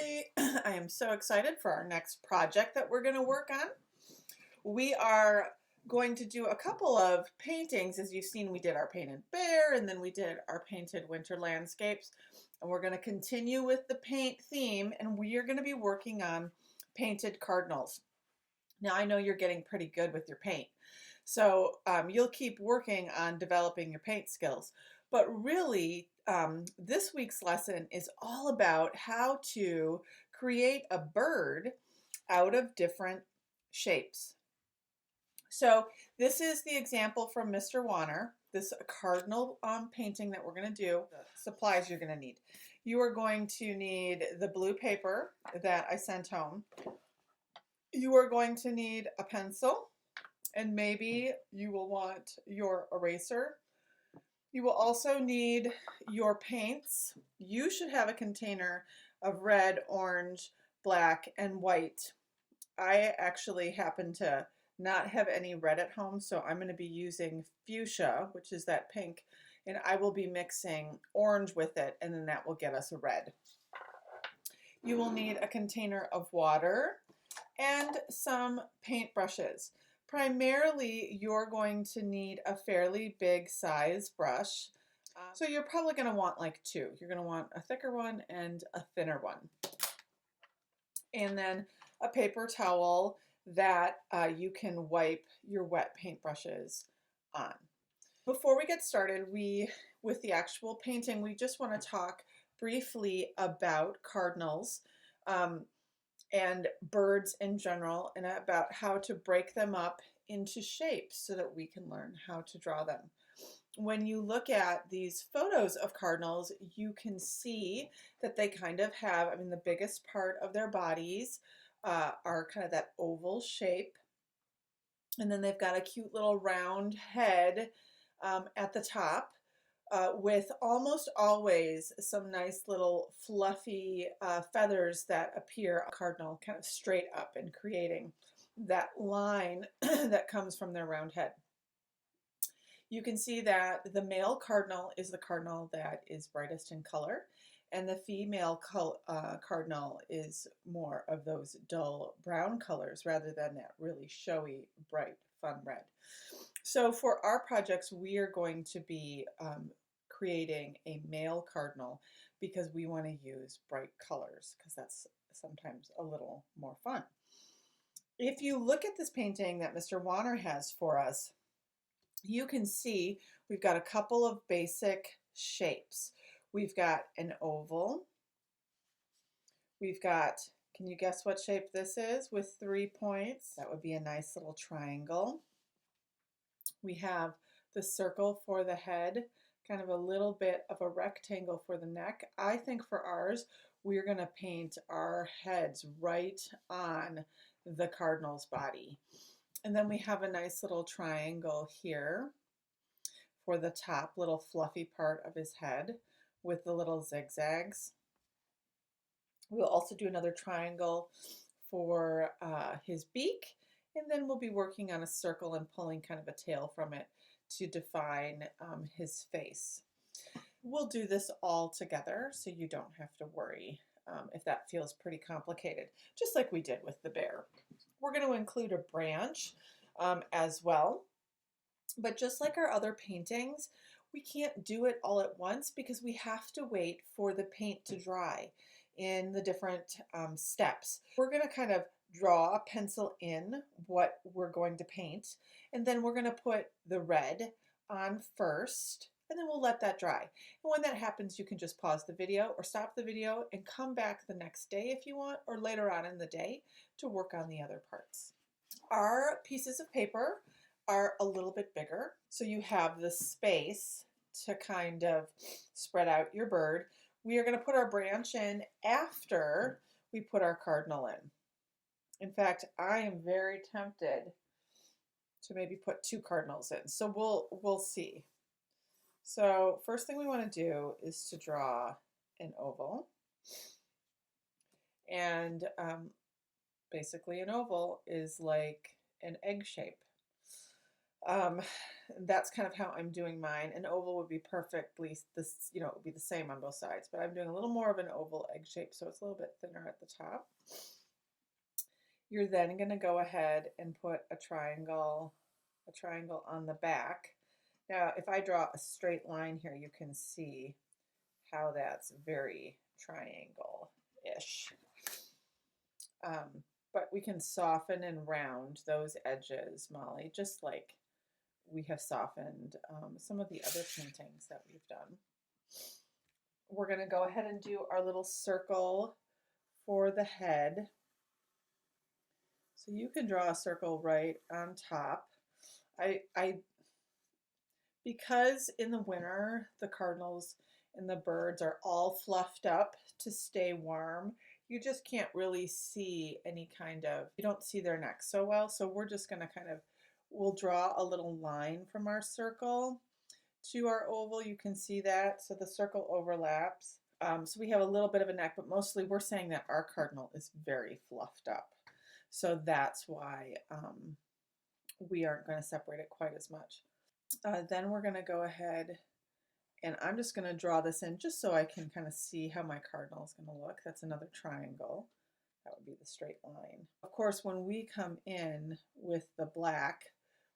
Kimberly. I am so excited for our next project that we're going to work on. We are going to do a couple of paintings. As you've seen, we did our painted bear and then we did our painted winter landscapes. And we're going to continue with the paint theme, and we are going to be working on painted cardinals. Now, I know you're getting pretty good with your paint, so you'll keep working on developing your paint skills. But really, this week's lesson is all about how to create a bird out of different shapes. So this is the example from Mr. Warner, this cardinal painting that we're going to do. The supplies you're going to need. You are going to need the blue paper that I sent home. You are going to need a pencil, and maybe you will want your eraser. You will also need your paints. You should have a container of red, orange, black, and white. I actually happen to not have any red at home, so I'm going to be using fuchsia, which is that pink, and I will be mixing orange with it, and then that will get us a red. You will need a container of water and some paint brushes. Primarily, you're going to need a fairly big size brush. So you're probably going to want like two. You're going to want a thicker one and a thinner one. And then a paper towel that you can wipe your wet paintbrushes on. Before we get started, with the actual painting, we just want to talk briefly about cardinals and birds in general, and about how to break them up into shapes so that we can learn how to draw them. When you look at these photos of cardinals, you can see that they kind of have, the biggest part of their bodies are kind of that oval shape. And then they've got a cute little round head at the top with almost always some nice little fluffy feathers that appear cardinal kind of straight up and creating that line that comes from their round head. You can see that the male cardinal is the cardinal that is brightest in color, and the female cardinal is more of those dull brown colors rather than that really showy, bright, fun red. So for our projects, we are going to be creating a male cardinal because we want to use bright colors because that's sometimes a little more fun. If you look at this painting that Mr. Warner has for us, you can see we've got a couple of basic shapes. We've got an oval. We've got, can you guess what shape this is with 3 points? That would be a nice little triangle. We have the circle for the head, kind of a little bit of a rectangle for the neck. I think for ours, we're going to paint our heads right on the cardinal's body. And then we have a nice little triangle here for the top little fluffy part of his head with the little zigzags. We'll also do another triangle for his beak, and then we'll be working on a circle and pulling kind of a tail from it to define his face. We'll do this all together so you don't have to worry if that feels pretty complicated, just like we did with the bear. We're going to include a branch as well, but just like our other paintings, we can't do it all at once because we have to wait for the paint to dry in the different steps. We're going to kind of draw, pencil in what we're going to paint, and then we're going to put the red on first, and then we'll let that dry. And when that happens, you can just pause the video or stop the video and come back the next day if you want, or later on in the day to work on the other parts. Our pieces of paper are a little bit bigger, so you have the space to kind of spread out your bird. We are going to put our branch in after we put our cardinal in. In fact, I am very tempted to maybe put 2 cardinals in, so we'll see. So first thing we want to do is to draw an oval, and basically an oval is like an egg shape. Um, that's kind of how I'm doing mine. An oval would be perfectly this, it would be the same on both sides, but I'm doing a little more of an oval egg shape, so it's a little bit thinner at the top. You're then going to go ahead and put a triangle on the back. Now, if I draw a straight line here, you can see how that's very triangle-ish. But we can soften and round those edges, Molly, just like we have softened some of the other paintings that we've done. We're going to go ahead and do our little circle for the head. So you can draw a circle right on top. Because in the winter, the cardinals and the birds are all fluffed up to stay warm, you just can't really see you don't see their necks so well. So we're just going to we'll draw a little line from our circle to our oval. You can see that. So the circle overlaps. So we have a little bit of a neck, but mostly we're saying that our cardinal is very fluffed up. So that's why we aren't going to separate it quite as much. Then we're going to go ahead and I'm just going to draw this in just so I can kind of see how my cardinal is going to look. That's another triangle. That would be the straight line. Of course, when we come in with the black,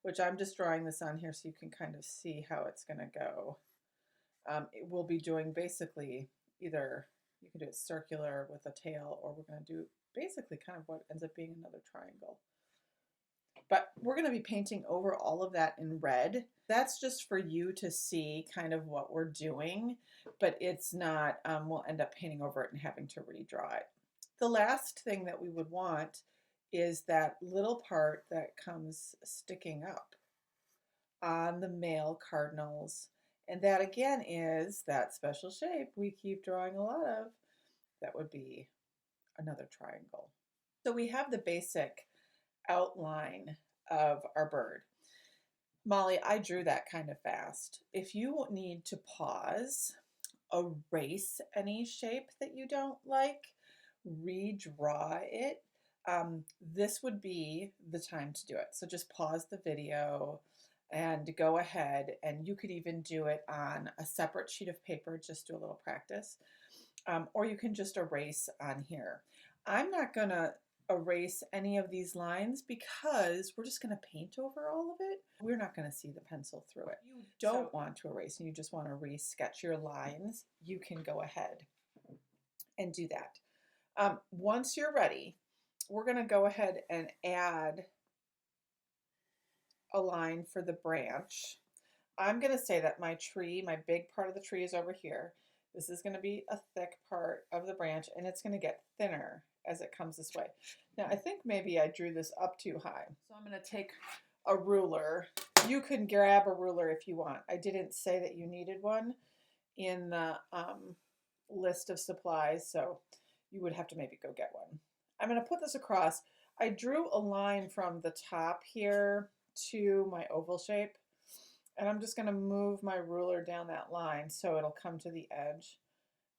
which I'm just drawing this on here so you can kind of see how it's going to go, we'll be doing basically either you can do it circular with a tail, or we're going to do basically kind of what ends up being another triangle. But we're going to be painting over all of that in red. That's just for you to see kind of what we're doing, but it's not, we'll end up painting over it and having to redraw it. The last thing that we would want is that little part that comes sticking up on the male cardinals. And that again is that special shape we keep drawing a lot of. That would be another triangle. So we have the basic outline of our bird. Molly, I drew that kind of fast. If you need to pause, erase any shape that you don't like, redraw it, this would be the time to do it. So just pause the video and go ahead, and you could even do it on a separate sheet of paper, just do a little practice, or you can just erase on here. I'm not going to erase any of these lines because we're just going to paint over all of it. We're not going to see the pencil through it. If you don't want to erase and you just want to re-sketch your lines, you can go ahead and do that. Once you're ready, we're going to go ahead and add a line for the branch. I'm going to say that my big part of the tree is over here. This is going to be a thick part of the branch, and it's going to get thinner as it comes this way. Now, I think maybe I drew this up too high. So I'm going to take a ruler. You can grab a ruler if you want. I didn't say that you needed one in the list of supplies, so you would have to maybe go get one. I'm going to put this across. I drew a line from the top here to my oval shape, and I'm just going to move my ruler down that line so it'll come to the edge.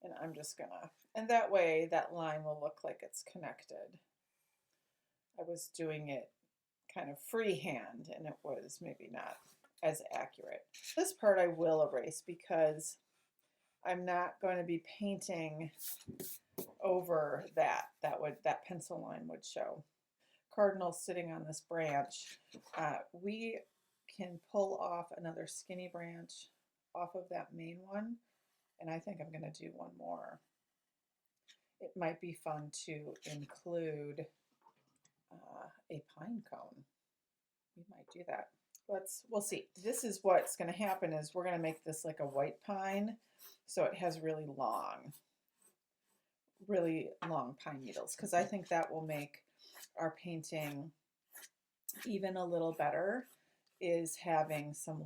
And I'm just going to, and that way that line will look like it's connected. I was doing it kind of freehand and it was maybe not as accurate. This part I will erase because I'm not going to be painting over that. That pencil line would show. Cardinal sitting on this branch. We can pull off another skinny branch off of that main one, and I think I'm going to do one more. It might be fun to include a pine cone. We might do that. We'll see. This is what's going to happen is we're going to make this like a white pine, so it has really long pine needles, because I think that will make our painting even a little better, is having some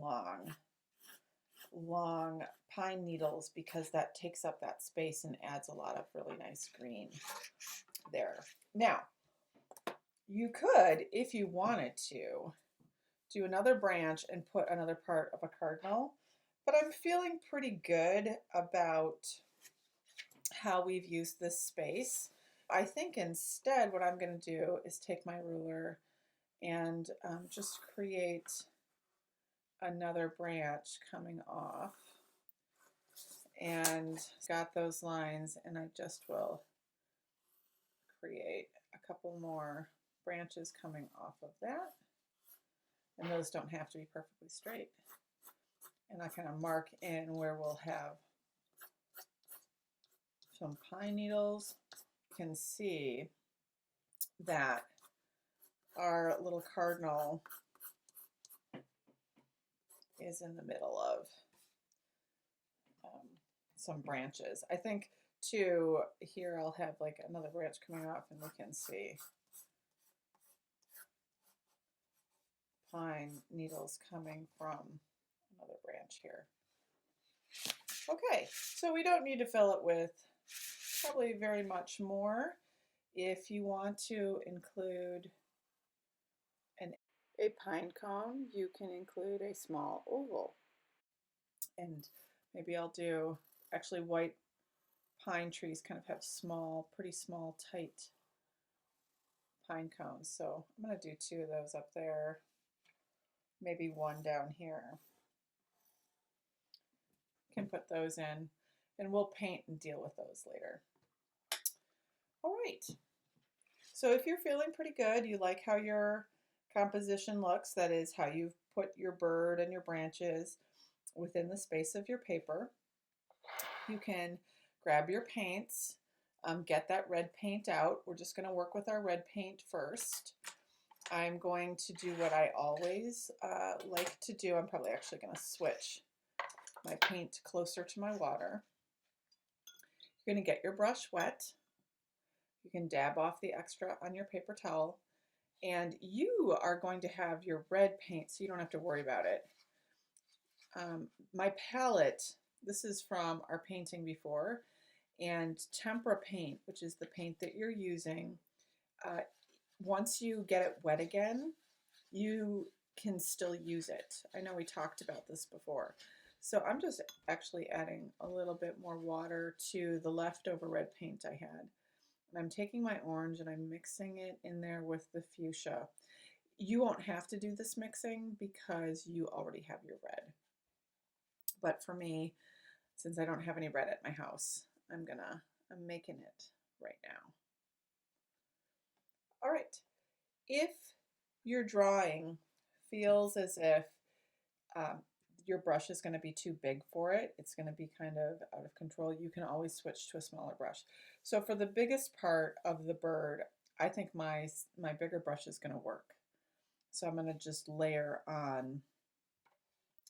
long pine needles, because that takes up that space and adds a lot of really nice green there. Now, you could, if you wanted to, do another branch and put another part of a cardinal, but I'm feeling pretty good about how we've used this space. I think instead what I'm going to do is take my ruler and just create another branch coming off, and got those lines, and I just will create a couple more branches coming off of that, and those don't have to be perfectly straight. And I kind of mark in where we'll have some pine needles. You can see that our little cardinal is in the middle of some branches. I think too, here I'll have like another branch coming off, and we can see pine needles coming from another branch here. Okay, so we don't need to fill it with probably very much more. If you want to include a pine cone, you can include a small oval. And maybe I'll do, actually white pine trees kind of have small, pretty small, tight pine cones. So I'm going to do 2 of those up there, maybe 1 down here. Can put those in, and we'll paint and deal with those later. All right. So if you're feeling pretty good, you like how your composition looks, that is how you've put your bird and your branches within the space of your paper, you can grab your paints, get that red paint out. We're just going to work with our red paint first. I'm going to do what I always like to do. I'm probably actually going to switch my paint closer to my water. You're going to get your brush wet. You can dab off the extra on your paper towel, and you are going to have your red paint, so you don't have to worry about it. My palette, this is from our painting before, and tempera paint, which is the paint that you're using, once you get it wet again, you can still use it. I know we talked about this before. So I'm just actually adding a little bit more water to the leftover red paint I had. And I'm taking my orange and I'm mixing it in there with the fuchsia. You won't have to do this mixing because you already have your red. But for me, since I don't have any red at my house, I'm making it right now. All right, if your drawing feels as if your brush is going to be too big for it, it's going to be kind of out of control, you can always switch to a smaller brush. So for the biggest part of the bird, I think my bigger brush is going to work. So I'm going to just layer on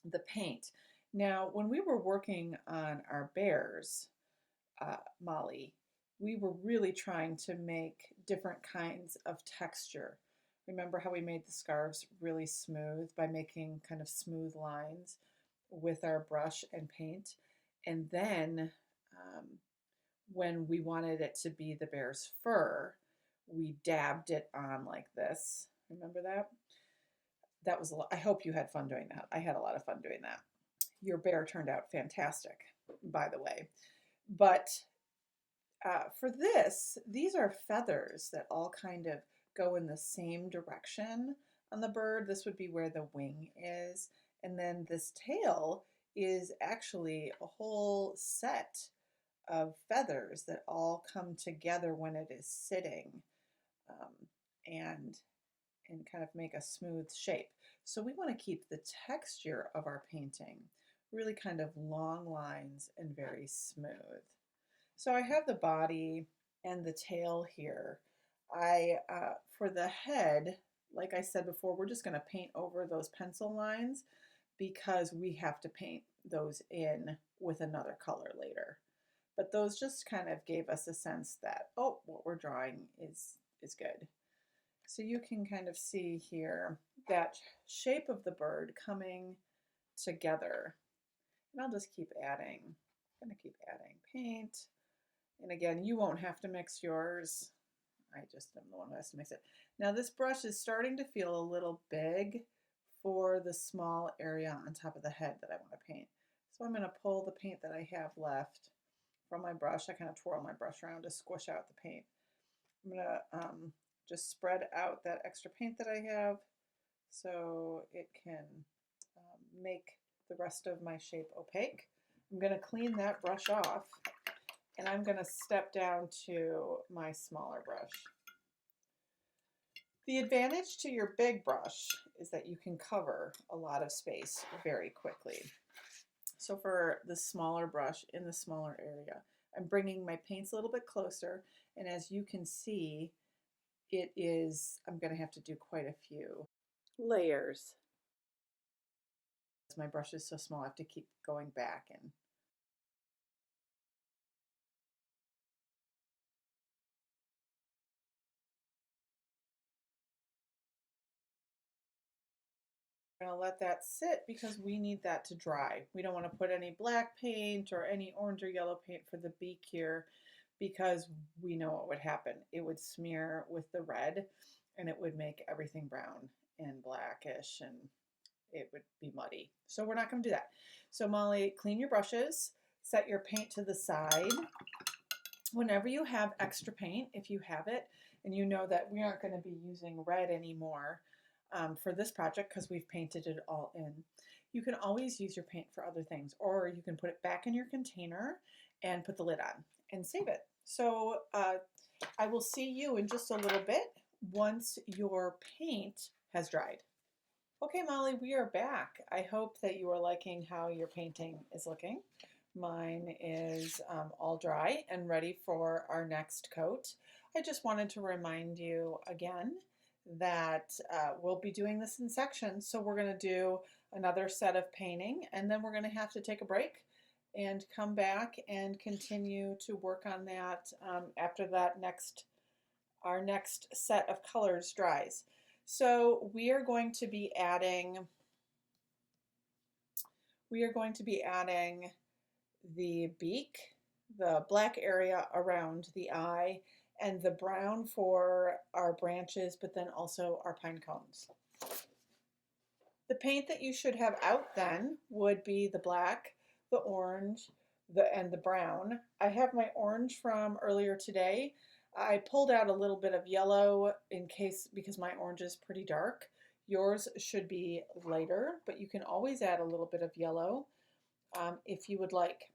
the paint. Now, when we were working on our bears, Molly, we were really trying to make different kinds of texture. Remember how we made the scarves really smooth by making kind of smooth lines with our brush and paint? And then when we wanted it to be the bear's fur, we dabbed it on like this. Remember that? That was a lot. I hope you had fun doing that. I had a lot of fun doing that. Your bear turned out fantastic, by the way. But for this, these are feathers that all kind of go in the same direction on the bird. This would be where the wing is. And then this tail is actually a whole set of feathers that all come together when it is sitting and kind of make a smooth shape. So we want to keep the texture of our painting really kind of long lines and very smooth. So I have the body and the tail here. For the head, like I said before, we're just going to paint over those pencil lines because we have to paint those in with another color later. But those just kind of gave us a sense that, oh, what we're drawing is good. So you can kind of see here that shape of the bird coming together. And I'll just keep adding. I'm going to keep adding paint. And again, you won't have to mix yours. I just am the one who has to mix it. Now this brush is starting to feel a little big for the small area on top of the head that I want to paint. So I'm going to pull the paint that I have left from my brush. I kind of twirl my brush around to squish out the paint. I'm going to just spread out that extra paint that I have so it can make the rest of my shape opaque. I'm going to clean that brush off, and I'm going to step down to my smaller brush. The advantage to your big brush is that you can cover a lot of space very quickly. So for the smaller brush in the smaller area, I'm bringing my paints a little bit closer, and as you can see, I'm going to have to do quite a few layers. My brush is so small, I have to keep going back and I'm going to let that sit because we need that to dry. We don't want to put any black paint or any orange or yellow paint for the beak here because we know what would happen. It would smear with the red and it would make everything brown and blackish and it would be muddy. So we're not going to do that. So Molly, clean your brushes, set your paint to the side. Whenever you have extra paint, if you have it, and you know that we aren't going to be using red anymore for this project because we've painted it all in, you can always use your paint for other things, or you can put it back in your container and put the lid on and save it. So I will see you in just a little bit once your paint has dried. Okay, Molly, we are back. I hope that you are liking how your painting is looking. Mine is all dry and ready for our next coat. I just wanted to remind you again that we'll be doing this in sections. So we're going to do another set of painting, and then we're going to have to take a break and come back and continue to work on that after our next set of colors dries. So we are going to be adding the beak, the black area around the eye, and the brown for our branches, but then also our pine cones. The paint that you should have out then would be the black, the orange, and the brown. I have my orange from earlier today. I pulled out a little bit of yellow because my orange is pretty dark. Yours should be lighter, but you can always add a little bit of yellow if you would like.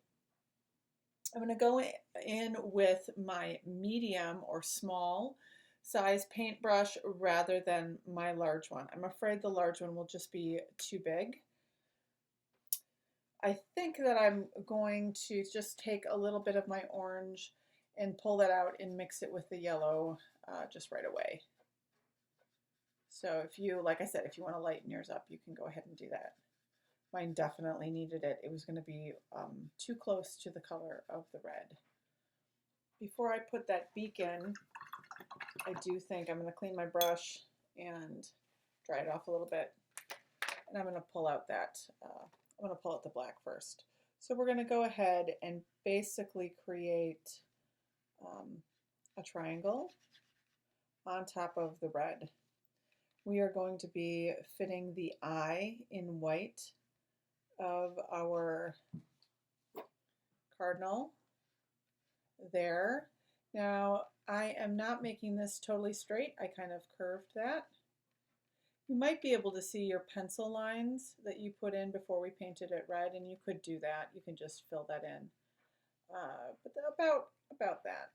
I'm going to go in with my medium or small size paintbrush rather than my large one. I'm afraid the large one will just be too big. I think that I'm going to just take a little bit of my orange and pull that out and mix it with the yellow just right away. So if you, like I said, if you want to lighten yours up, you can go ahead and do that. Mine definitely needed it. It was going to be too close to the color of the red. Before I put that beak in, I do think I'm going to clean my brush and dry it off a little bit. And I'm going to pull out the black first. So we're going to go ahead and basically create a triangle on top of the red. We are going to be fitting the eye in white of our cardinal there. Now I am not making this totally straight. I kind of curved that. You might be able to see your pencil lines that you put in before we painted it red, and you could do that. You can just fill that in, but about that.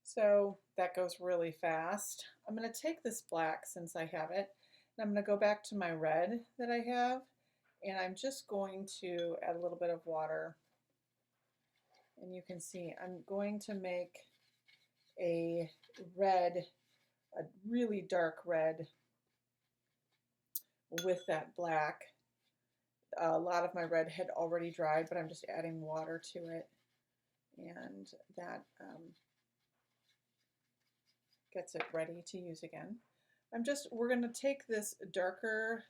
So that goes really fast. I'm going to take this black since I have it, and I'm going to go back to my red that I have, and I'm just going to add a little bit of water. And you can see I'm going to make a red, a really dark red with that black. A lot of my red had already dried, but I'm just adding water to it, and that gets it ready to use again. We're going to take this darker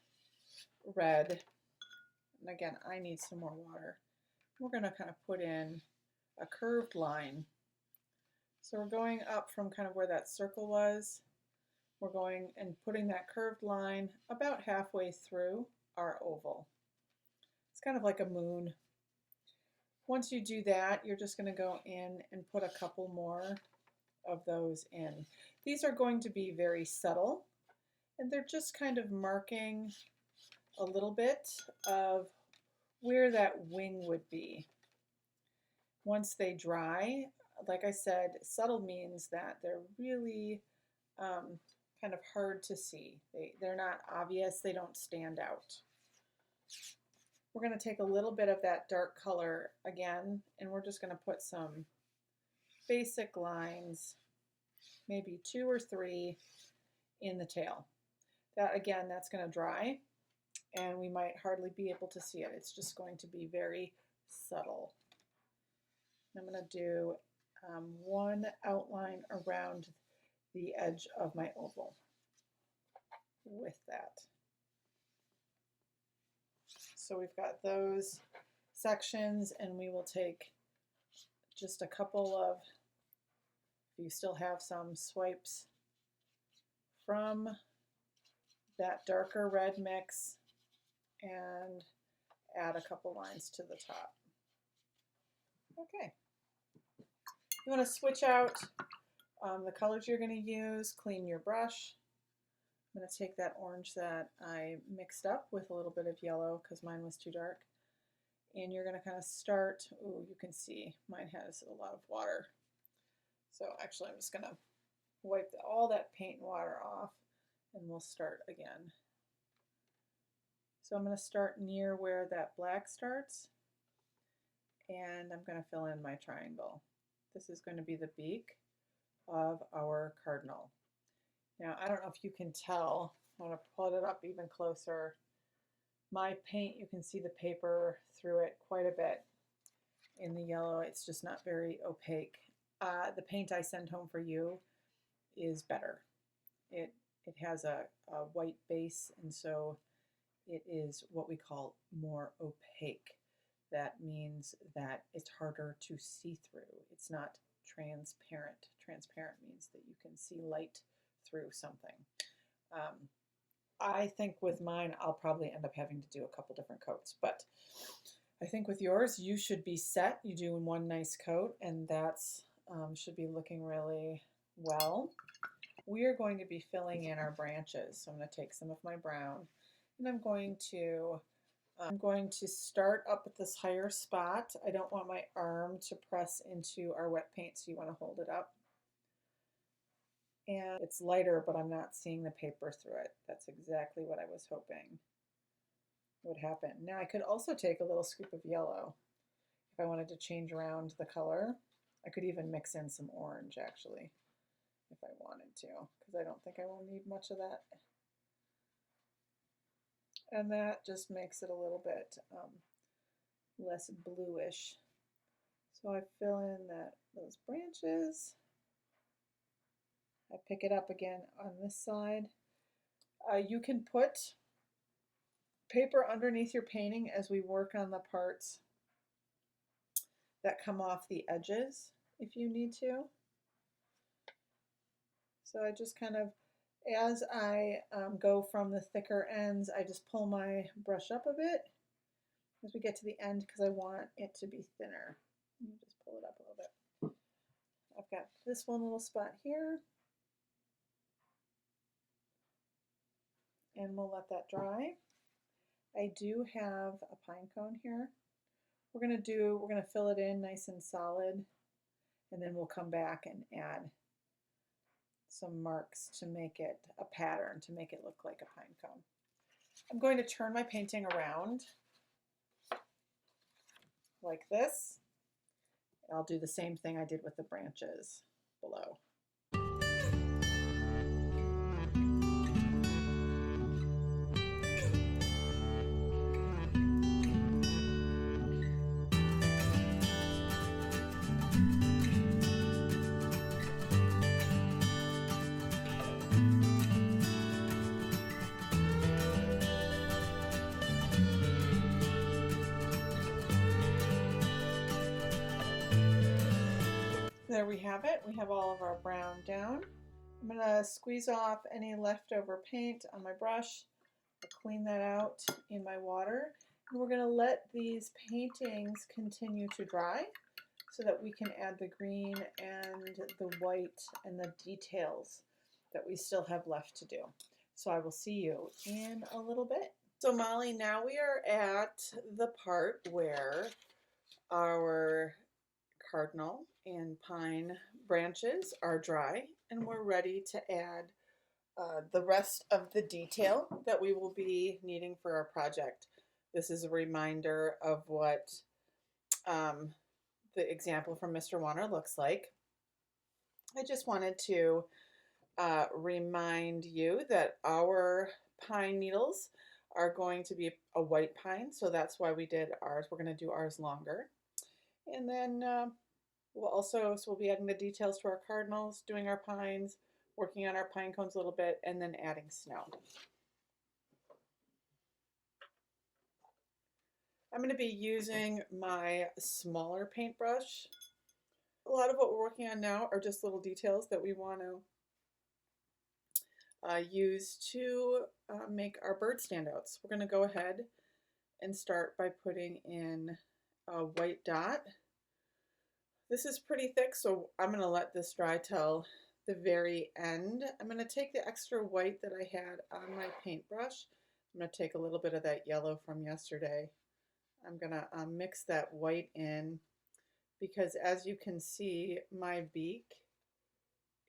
red, and again, I need some more water. We're going to kind of put in a curved line. So we're going up from kind of where that circle was. We're going and putting that curved line about halfway through our oval. It's kind of like a moon. Once you do that, you're just going to go in and put a couple more of those in. These are going to be very subtle, and they're just kind of marking a little bit of where that wing would be. Once they dry, like I said, subtle means that they're really kind of hard to see. They're not obvious, they don't stand out. We're going to take a little bit of that dark color again, and we're just going to put some basic lines, maybe 2 or 3 in the tail. That again, that's going to dry, and we might hardly be able to see it. It's just going to be very subtle. I'm going to do one outline around the edge of my oval with that. So we've got those sections, and we will take just a couple of, if you still have some, swipes from that darker red mix and add a couple lines to the top. Okay. You want to switch out the colors you're going to use, clean your brush. I'm going to take that orange that I mixed up with a little bit of yellow because mine was too dark. And you're going to kind of start, ooh, you can see mine has a lot of water. So actually I'm just going to wipe all that paint and water off, and we'll start again. So I'm going to start near where that black starts, and I'm going to fill in my triangle. This is going to be the beak of our cardinal. Now, I don't know if you can tell, I'm going to pull it up even closer. My paint, you can see the paper through it quite a bit. In the yellow, it's just not very opaque. The paint I send home for you is better. It has a white base, and so it is what we call more opaque. That means that it's harder to see through. It's not transparent. Transparent means that you can see light through something. I think with mine, I'll probably end up having to do a couple different coats, but I think with yours, you should be set. You do one nice coat, and that's should be looking really well. We are going to be filling in our branches. So I'm going to take some of my brown, and I'm going to start up at this higher spot. I don't want my arm to press into our wet paint, so you want to hold it up. And it's lighter, but I'm not seeing the paper through it. That's exactly what I was hoping would happen. Now I could also take a little scoop of yellow if I wanted to change around the color. I could even mix in some orange actually if I wanted to, because I don't think I will need much of that. And that just makes it a little bit less bluish. So I fill in those branches. I pick it up again on this side. You can put paper underneath your painting as we work on the parts that come off the edges if you need to. So I just kind of, as I go from the thicker ends, I just pull my brush up a bit as we get to the end because I want it to be thinner. Let me just pull it up a little bit. I've got this one little spot here, and we'll let that dry. I do have a pine cone here. We're gonna fill it in nice and solid, and then we'll come back and add some marks to make it a pattern, to make it look like a pine cone. I'm going to turn my painting around like this. I'll do the same thing I did with the branches below. There we have it. We have all of our brown down. I'm going to squeeze off any leftover paint on my brush. I'll clean that out in my water. And we're going to let these paintings continue to dry so that we can add the green and the white and the details that we still have left to do. So I will see you in a little bit. So Molly, now we are at the part where our cardinal and pine branches are dry and we're ready to add the rest of the detail that we will be needing for our project. This is a reminder of what um, the example from Mr. Warner looks like. I just wanted to remind you that our pine needles are going to be a white pine, so that's why we did ours. We're going to do ours longer. And then we'll be adding the details to our cardinals, doing our pines, working on our pine cones a little bit, and then adding snow. I'm going to be using my smaller paintbrush. A lot of what we're working on now are just little details that we want to use to make our bird standouts. We're going to go ahead and start by putting in a white dot. This is pretty thick, so I'm going to let this dry till the very end. I'm going to take the extra white that I had on my paintbrush. I'm going to take a little bit of that yellow from yesterday. I'm going to mix that white in because, as you can see, my beak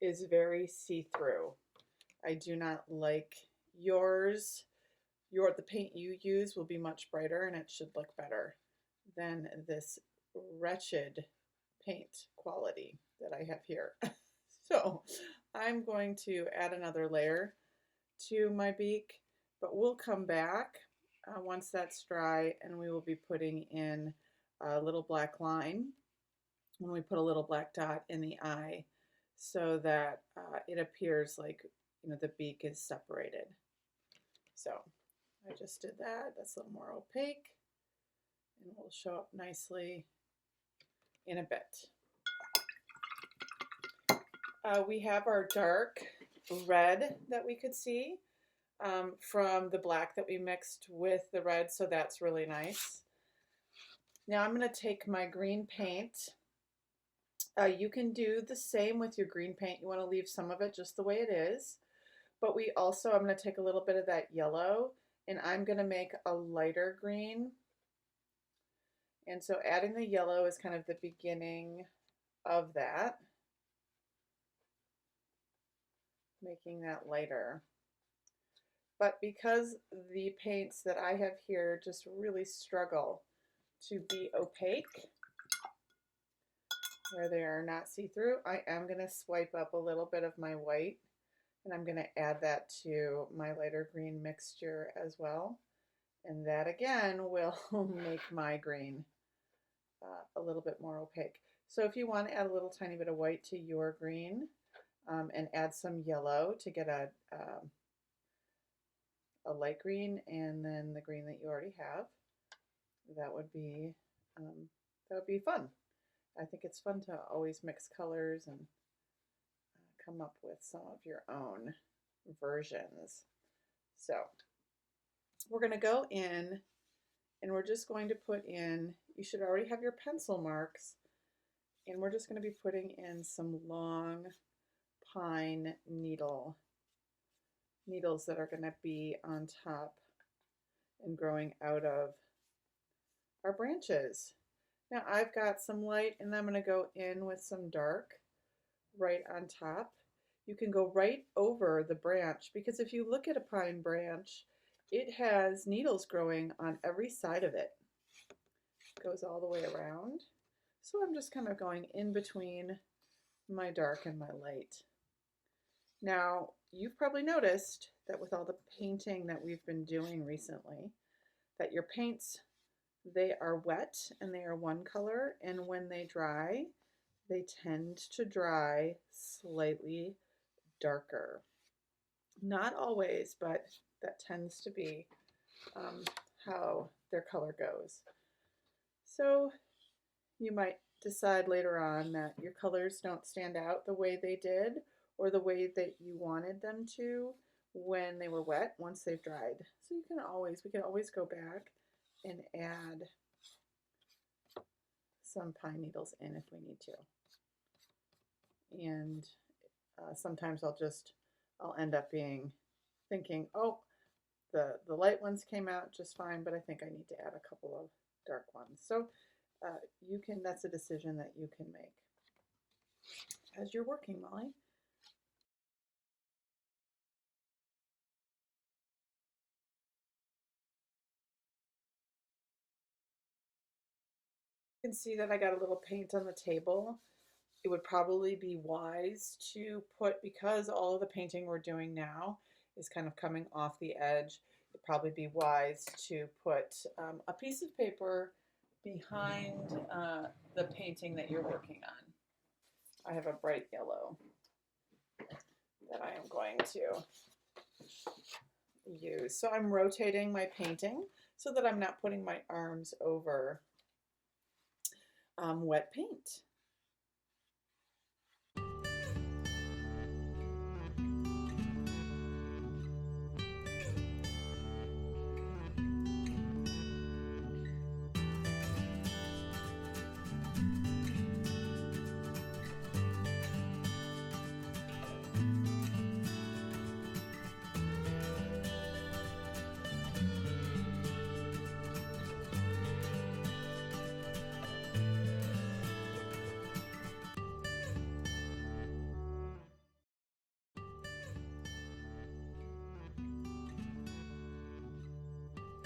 is very see-through. I do not like yours. The paint you use will be much brighter and it should look better than this wretched paint quality that I have here. So I'm going to add another layer to my beak, but we'll come back once that's dry and we will be putting in a little black line when we put a little black dot in the eye so that it appears like the beak is separated. So I just did that. That's a little more opaque and will show up nicely in a bit. We have our dark red that we could see from the black that we mixed with the red, so that's really nice. Now I'm going to take my green paint. You can do the same with your green paint. You want to leave some of it just the way it is. But I'm going to take a little bit of that yellow and I'm going to make a lighter green. And so adding the yellow is kind of the beginning of that, making that lighter. But because the paints that I have here just really struggle to be opaque, where they are not see-through, I am going to swipe up a little bit of my white and I'm going to add that to my lighter green mixture as well. And that again will make my green a little bit more opaque. So if you want to add a little tiny bit of white to your green and add some yellow to get a light green and then the green that you already have, that would be fun. I think it's fun to always mix colors and come up with some of your own versions. So we're going to go in and we're just going to put in, you should already have your pencil marks, and we're just going to be putting in some long pine needles that are going to be on top and growing out of our branches. Now I've got some light and I'm going to go in with some dark right on top. You can go right over the branch because if you look at a pine branch, it has needles growing on every side of it. It goes all the way around. So I'm just kind of going in between my dark and my light. Now, you've probably noticed that with all the painting that we've been doing recently, that your paints, they are wet and they are one color, and when they dry, they tend to dry slightly darker. Not always, but that tends to be how their color goes. So you might decide later on that your colors don't stand out the way they did or the way that you wanted them to when they were wet once they've dried. So we can always go back and add some pine needles in if we need to. And sometimes I'll end up thinking, oh, the light ones came out just fine, but I think I need to add a couple of dark ones. So you can, that's a decision that you can make as you're working, Molly. You can see that I got a little paint on the table. It would probably be wise to put, because all of the painting we're doing now is kind of coming off the edge, it'd probably be wise to put a piece of paper behind the painting that you're working on. I have a bright yellow that I am going to use. So I'm rotating my painting so that I'm not putting my arms over wet paint.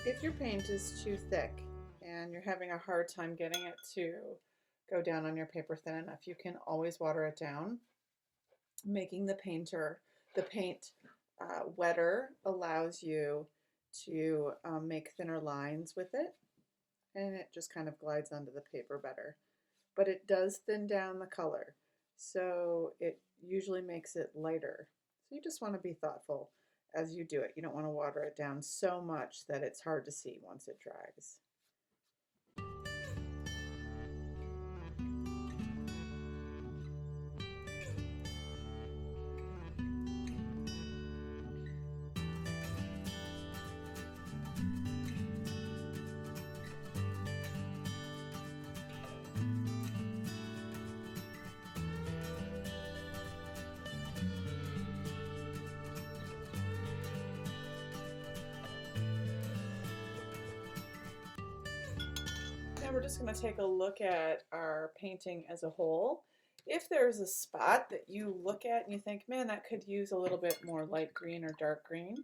If your paint is too thick and you're having a hard time getting it to go down on your paper thin enough, you can always water it down. Making the paint wetter allows you to make thinner lines with it, and it just kind of glides onto the paper better. But it does thin down the color, so it usually makes it lighter. So you just want to be thoughtful as you do it. You don't want to water it down so much that it's hard to see once it dries. Now we're just going to take a look at our painting as a whole. If there's a spot that you look at and you think, man, that could use a little bit more light green or dark green,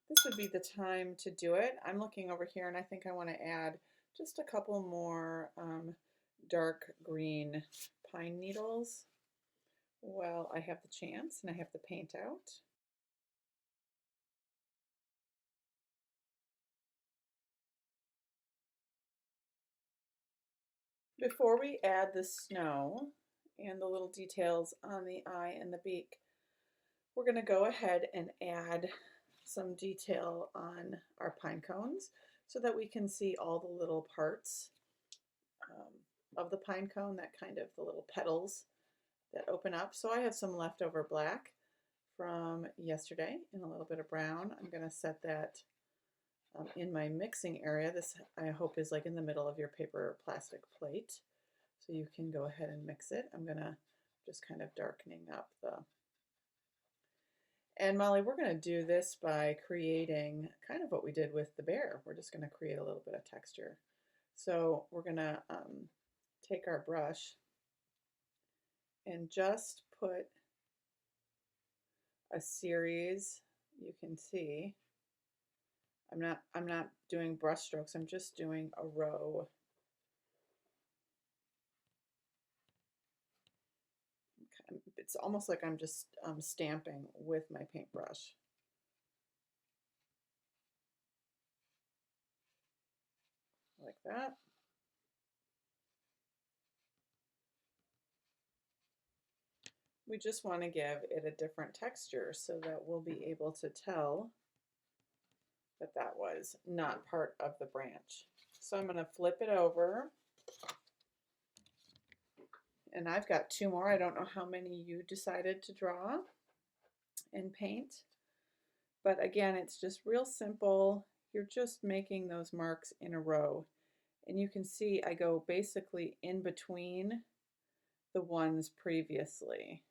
this would be the time to do it. I'm looking over here and I think I want to add just a couple more dark green pine needles. Well, I have the chance and I have the paint out. Before we add the snow and the little details on the eye and the beak, we're going to go ahead and add some detail on our pine cones so that we can see all the little parts of the pine cone, that kind of the little petals that open up. So I have some leftover black from yesterday and a little bit of brown. I'm going to set that in my mixing area. This, I hope, is like in the middle of your paper or plastic plate. So you can go ahead and mix it. I'm going to just kind of darkening up the... And Molly, we're going to do this by creating kind of what we did with the bear. We're just going to create a little bit of texture. So we're going to take our brush and just put a series. You can see I'm not doing brush strokes. I'm just doing a row. It's almost like I'm just stamping with my paintbrush. Like that. We just want to give it a different texture so that we'll be able to tell that that was not part of the branch. So I'm going to flip it over. And I've got two more. I don't know how many you decided to draw and paint. But again, it's just real simple. You're just making those marks in a row. And you can see I go basically in between the ones previously.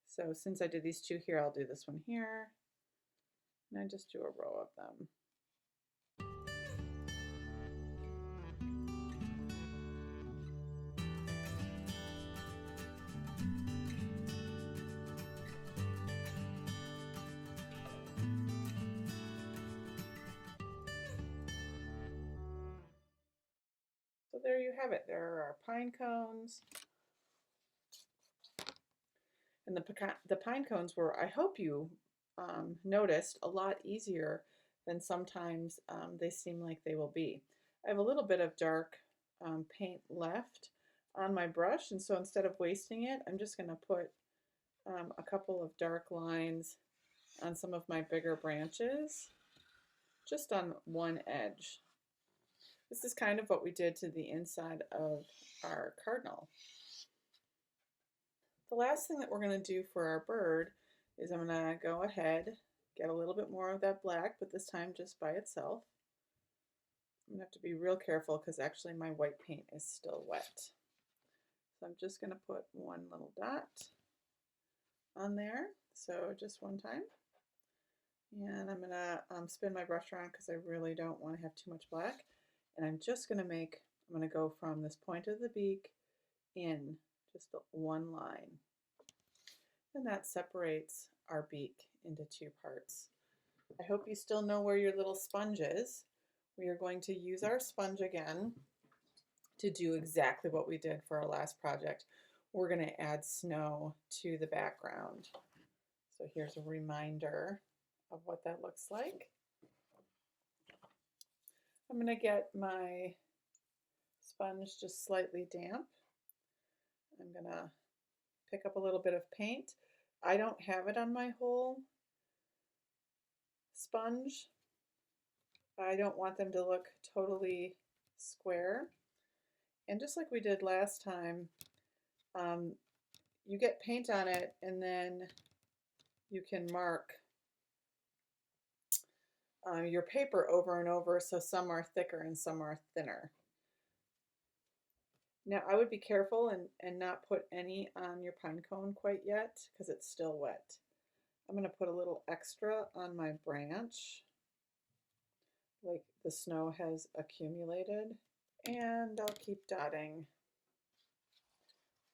So since I did these two here, I'll do this one here. And I just do a row of them. So there you have it. There are our pine cones. And the pine cones were, I hope you noticed, a lot easier than sometimes they seem like they will be. I have a little bit of dark paint left on my brush, and so instead of wasting it, I'm just going to put a couple of dark lines on some of my bigger branches, just on one edge. This is kind of what we did to the inside of our cardinal. The last thing that we're going to do for our bird is I'm going to go ahead, get a little bit more of that black, but this time just by itself. I'm going to have to be real careful because actually my white paint is still wet. So I'm just going to put one little dot on there, so just one time. And I'm going to spin my brush around because I really don't want to have too much black. And I'm just going to I'm going to go from this point of the beak in just one line. And that separates our beak into two parts. I hope you still know where your little sponge is. We are going to use our sponge again to do exactly what we did for our last project. We're going to add snow to the background. So here's a reminder of what that looks like. I'm going to get my sponge just slightly damp. I'm going to pick up a little bit of paint. I don't have it on my whole sponge. I don't want them to look totally square. And just like we did last time, you get paint on it and then you can mark your paper over and over, so some are thicker and some are thinner. Now I would be careful and not put any on your pine cone quite yet because it's still wet. I'm going to put a little extra on my branch, like the snow has accumulated, and I'll keep dotting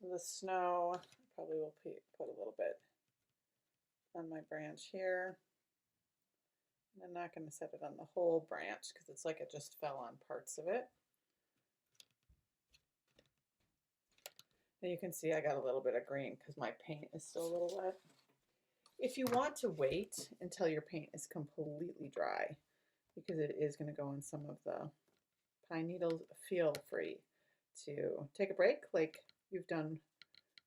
the snow. I probably will put a little bit on my branch here. And I'm not going to set it on the whole branch because it's like it just fell on parts of it. Now you can see I got a little bit of green because my paint is still a little wet. If you want to wait until your paint is completely dry, because it is going to go on some of the pine needles, feel free to take a break like you've done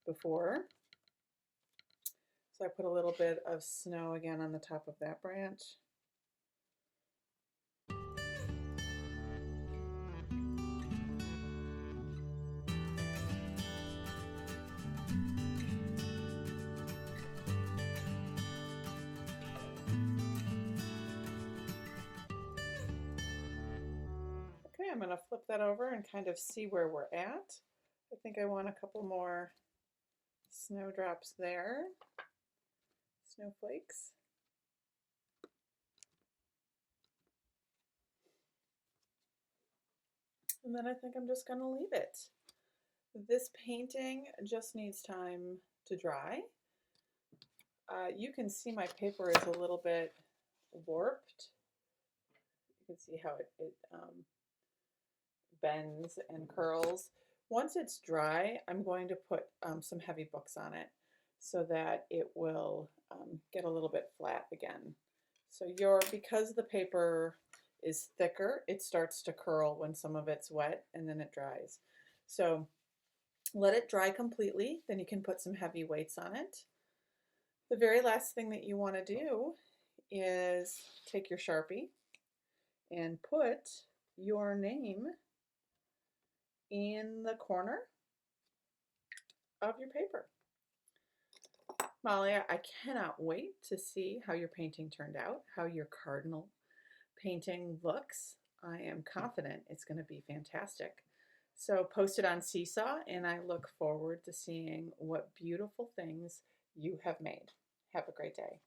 before. So I put a little bit of snow again on the top of that branch. Okay, I'm going to flip that over and kind of see where we're at. I think I want a couple more snowdrops there, snowflakes. And then I think I'm just going to leave it. This painting just needs time to dry. You can see my paper is a little bit warped. You can see how it bends and curls. Once it's dry, I'm going to put some heavy books on it so that it will get a little bit flat again. So because the paper is thicker, it starts to curl when some of it's wet and then it dries. So let it dry completely, then you can put some heavy weights on it. The very last thing that you want to do is take your Sharpie and put your name in the corner of your paper. Molly, I cannot wait to see how your painting turned out, how your cardinal painting looks. I am confident it's going to be fantastic. So post it on Seesaw, and I look forward to seeing what beautiful things you have made. Have a great day.